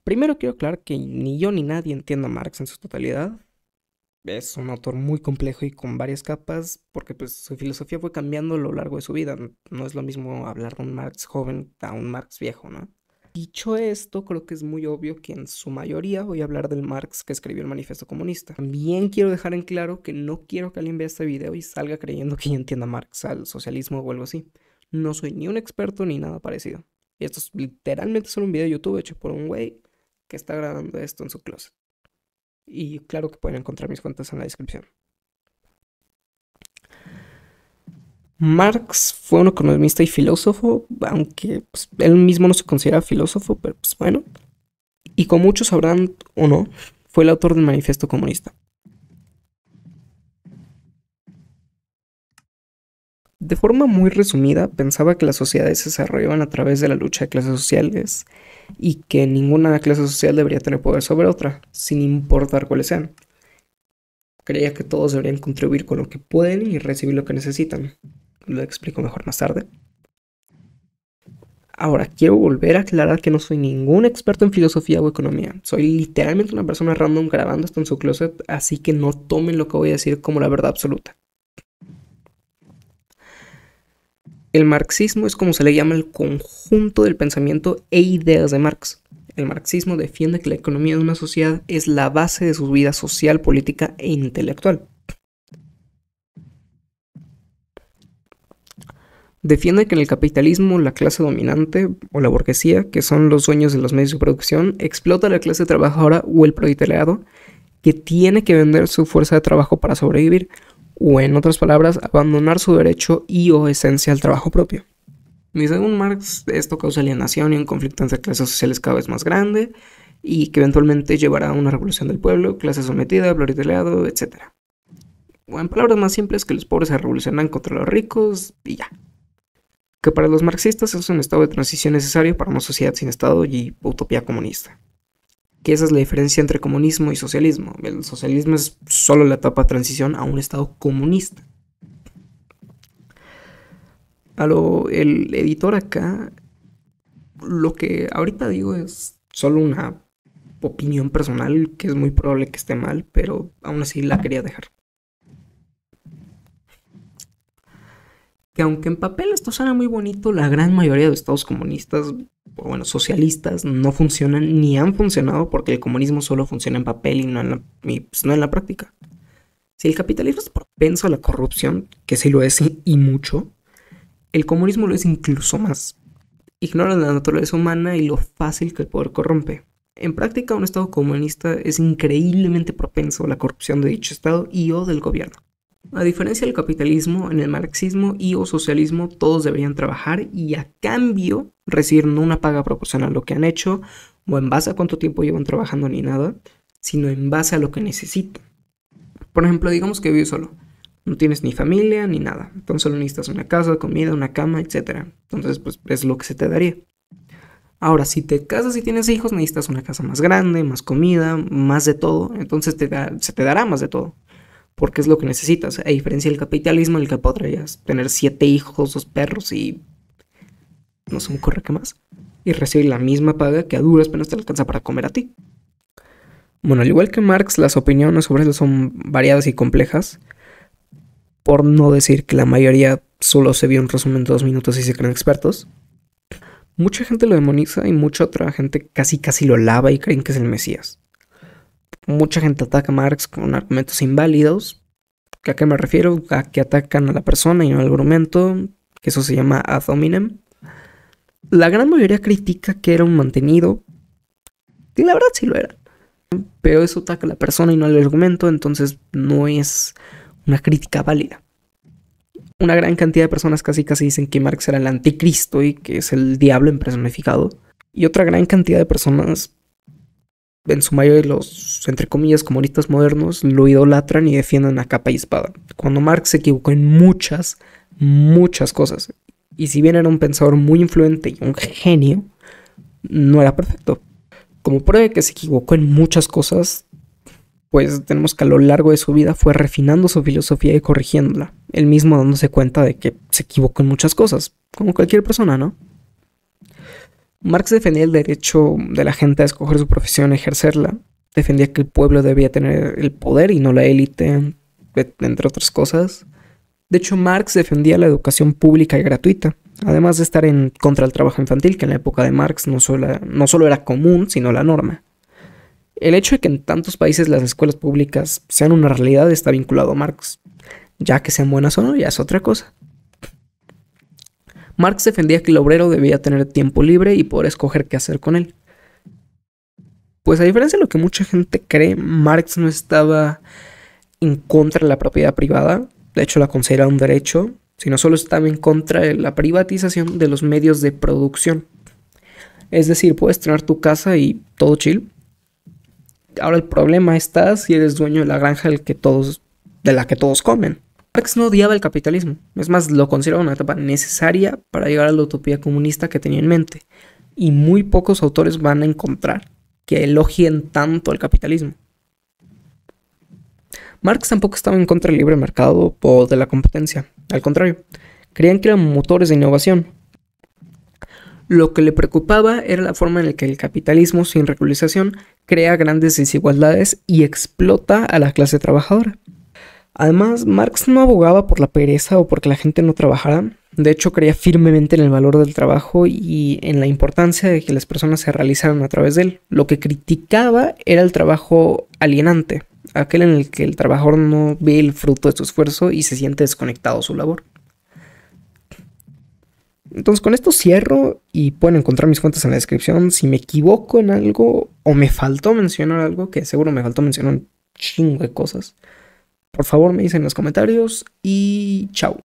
Primero quiero aclarar que ni yo ni nadie entiende a Marx en su totalidad. Es un autor muy complejo y con varias capas, porque pues su filosofía fue cambiando a lo largo de su vida. No es lo mismo hablar de un Marx joven a un Marx viejo, ¿no? Dicho esto, creo que es muy obvio que en su mayoría voy a hablar del Marx que escribió el Manifiesto Comunista. También quiero dejar en claro que no quiero que alguien vea este video y salga creyendo que yo entienda a Marx, al socialismo o algo así. No soy ni un experto ni nada parecido. Y esto es literalmente solo un video de YouTube hecho por un güey que está grabando esto en su closet. Y claro que pueden encontrar mis cuentas en la descripción. Marx fue un economista y filósofo, aunque pues, él mismo no se considera filósofo, pero pues bueno. Y como muchos sabrán o no, fue el autor del Manifiesto Comunista. De forma muy resumida, pensaba que las sociedades se desarrollaban a través de la lucha de clases sociales y que ninguna clase social debería tener poder sobre otra, sin importar cuáles sean. Creía que todos deberían contribuir con lo que pueden y recibir lo que necesitan. Lo explico mejor más tarde. Ahora, quiero volver a aclarar que no soy ningún experto en filosofía o economía. Soy literalmente una persona random grabando esto en su closet, así que no tomen lo que voy a decir como la verdad absoluta. El marxismo es como se le llama el conjunto del pensamiento e ideas de Marx. El marxismo defiende que la economía de una sociedad es la base de su vida social, política e intelectual. Defiende que en el capitalismo la clase dominante o la burguesía, que son los dueños de los medios de producción, explota a la clase trabajadora o el proletariado, que tiene que vender su fuerza de trabajo para sobrevivir, o en otras palabras, abandonar su derecho y o esencia al trabajo propio. Y según Marx, esto causa alienación y un conflicto entre clases sociales cada vez más grande, y que eventualmente llevará a una revolución del pueblo, clase sometida, proletariado, etc. O en palabras más simples, que los pobres se revolucionan contra los ricos y ya. Que para los marxistas es un estado de transición necesario para una sociedad sin estado y utopía comunista. Que esa es la diferencia entre comunismo y socialismo. El socialismo es solo la etapa de transición a un estado comunista. El editor acá, lo que ahorita digo es solo una opinión personal que es muy probable que esté mal, pero aún así la quería dejar. Que aunque en papel esto suena muy bonito, la gran mayoría de estados comunistas, o bueno, socialistas, no funcionan ni han funcionado porque el comunismo solo funciona en papel y no en la práctica. Si el capitalismo es propenso a la corrupción, que sí lo es y mucho, el comunismo lo es incluso más. Ignora la naturaleza humana y lo fácil que el poder corrompe. En práctica, un estado comunista es increíblemente propenso a la corrupción de dicho estado y o del gobierno. A diferencia del capitalismo, en el marxismo y o socialismo todos deberían trabajar y a cambio recibir no una paga proporcional a lo que han hecho o en base a cuánto tiempo llevan trabajando ni nada, sino en base a lo que necesitan. Por ejemplo, digamos que vives solo, no tienes ni familia ni nada, entonces solo necesitas una casa, comida, una cama, etc. Entonces pues es lo que se te daría. Ahora, si te casas y tienes hijos, necesitas una casa más grande, más comida, más de todo, entonces se te dará más de todo. Porque es lo que necesitas, a diferencia del capitalismo en el que podrías tener 7 hijos, 2 perros y no se me ocurre qué más, y recibir la misma paga que a duras penas te alcanza para comer a ti. Bueno, al igual que Marx, las opiniones sobre eso son variadas y complejas, por no decir que la mayoría solo se vio un resumen de 2 minutos y se creen expertos. Mucha gente lo demoniza y mucha otra gente casi lo lava y creen que es el Mesías. Mucha gente ataca a Marx con argumentos inválidos. ¿A qué me refiero? A que atacan a la persona y no al argumento, que eso se llama ad hominem. La gran mayoría critica que era un mantenido, y la verdad sí lo era, pero eso ataca a la persona y no al argumento, entonces no es una crítica válida. Una gran cantidad de personas casi dicen que Marx era el anticristo y que es el diablo en personificado, y otra gran cantidad de personas, en su mayoría los, entre comillas, comunistas modernos, lo idolatran y defienden a capa y espada, cuando Marx se equivocó en muchas cosas. Y si bien era un pensador muy influyente y un genio, no era perfecto. Como prueba que se equivocó en muchas cosas, pues tenemos que a lo largo de su vida fue refinando su filosofía y corrigiéndola, él mismo dándose cuenta de que se equivocó en muchas cosas, como cualquier persona, ¿no? Marx defendía el derecho de la gente a escoger su profesión y ejercerla. Defendía que el pueblo debía tener el poder y no la élite, entre otras cosas. De hecho, Marx defendía la educación pública y gratuita, además de estar en contra del trabajo infantil, que en la época de Marx no solo era común, sino la norma. El hecho de que en tantos países las escuelas públicas sean una realidad está vinculado a Marx. Ya que sean buenas o no, ya es otra cosa. Marx defendía que el obrero debía tener tiempo libre y poder escoger qué hacer con él. Pues a diferencia de lo que mucha gente cree, Marx no estaba en contra de la propiedad privada, de hecho la consideraba un derecho, sino solo estaba en contra de la privatización de los medios de producción. Es decir, puedes tener tu casa y todo chill. Ahora el problema está si eres dueño de la granja de la que todos comen. Marx no odiaba el capitalismo, es más, lo consideraba una etapa necesaria para llegar a la utopía comunista que tenía en mente, y muy pocos autores van a encontrar que elogien tanto al capitalismo. Marx tampoco estaba en contra del libre mercado o de la competencia, al contrario, creían que eran motores de innovación. Lo que le preocupaba era la forma en la que el capitalismo, sin regularización, crea grandes desigualdades y explota a la clase trabajadora. Además, Marx no abogaba por la pereza o porque la gente no trabajara. De hecho, creía firmemente en el valor del trabajo y en la importancia de que las personas se realizaran a través de él. Lo que criticaba era el trabajo alienante, aquel en el que el trabajador no ve el fruto de su esfuerzo y se siente desconectado de su labor. Entonces con esto cierro y pueden encontrar mis fuentes en la descripción. Si me equivoco en algo o me faltó mencionar algo, que seguro me faltó mencionar un chingo de cosas, por favor me dicen en los comentarios y chao.